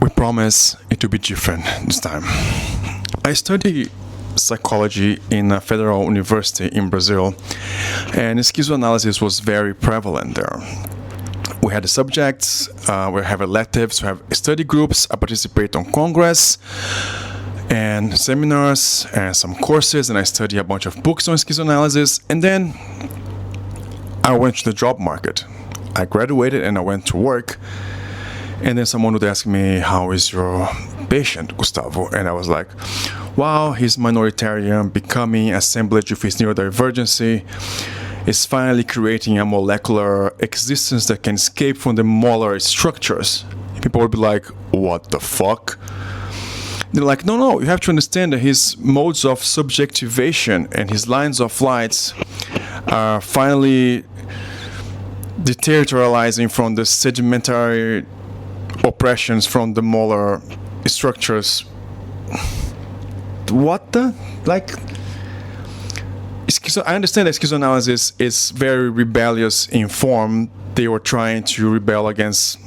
We promise it will be different this time. I study psychology in a federal university in Brazil, and schizoanalysis was very prevalent there. We had the subjects, we have electives, we have study groups. I participate on congress and seminars and some courses, and I study a bunch of books on schizoanalysis. And then I went to the job market. I graduated and I went to work. And then someone would ask me, "How is your patient, Gustavo?" And I was like, "Wow, he's minoritarian, becoming assemblage of his neurodivergency. Is finally creating a molecular existence that can escape from the molar structures." People would be like, "What the fuck?" They're like, no, you have to understand that his modes of subjectivation and his lines of lights are finally deterritorializing from the sedimentary oppressions from the molar structures. What the? Like, I understand that schizoanalysis is very rebellious in form. They were trying to rebel against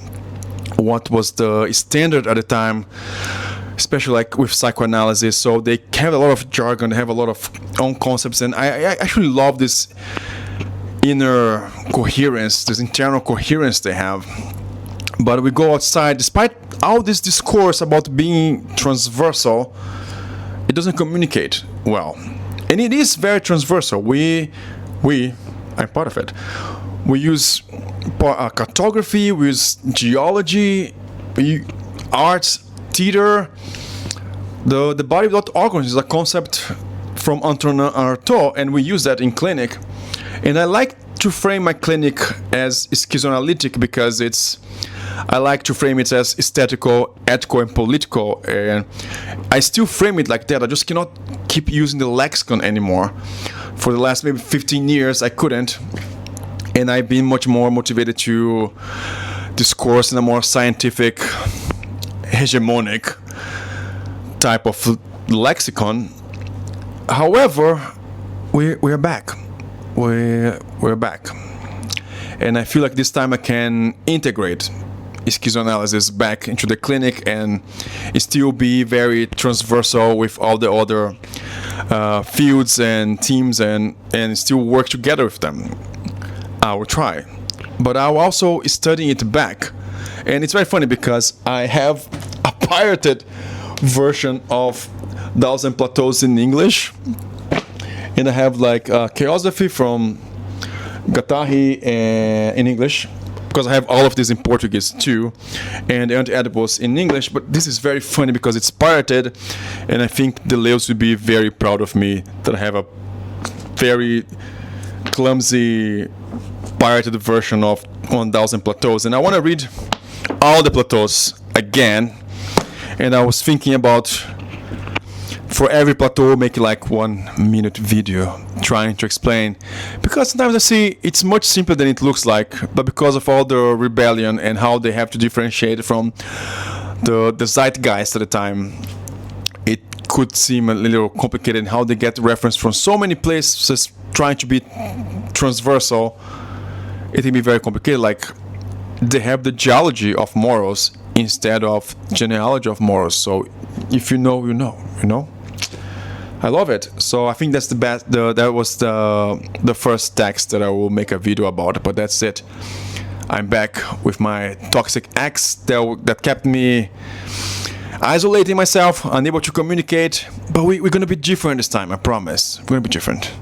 what was the standard at the time, especially like with psychoanalysis. So they have a lot of jargon, they have a lot of own concepts, and I actually love this inner coherence, this internal coherence they have. But we go outside, despite all this discourse about being transversal, it doesn't communicate well. And it is very transversal. I'm part of it. We use cartography, we use geology, arts, theater. The body without organs is a concept from Antonin Artaud, and we use that in clinic. And I like to frame my clinic as schizoanalytic because I like to frame it as aesthetical, ethical, and political. And I still frame it like that. I just cannot keep using the lexicon anymore. For the last maybe 15 years, I couldn't. And I've been much more motivated to discourse in a more scientific, hegemonic type of lexicon. However, we're back. We're back. And I feel like this time I can integrate schizoanalysis back into the clinic and still be very transversal with all the other fields and teams and still work together with them. I will try. But I'll also study it back. And it's very funny because I have a pirated version of Thousand Plateaus in English. And I have like Chaosophy from Guattari in English, because I have all of these in Portuguese too, and the Anti-Oedipus in English. But this is very funny because it's pirated, and I think the Leos would be very proud of me that I have a very clumsy pirated version of 1000 Plateaus. And I want to read all the plateaus again, and I was thinking about, for every plateau, make like 1 minute video trying to explain, because sometimes I see it's much simpler than it looks like, but because of all the rebellion and how they have to differentiate from the zeitgeist at the time, it could seem a little complicated, and how they get reference from so many places trying to be transversal. It can be very complicated. Like, they have the geology of morals instead of genealogy of morals. So if you know, you know. I love it. So I think that's the best. That was the first text that I will make a video about. But that's it. I'm back with my toxic ex that kept me isolating myself, unable to communicate. But we're gonna be different this time. I promise. We're gonna be different.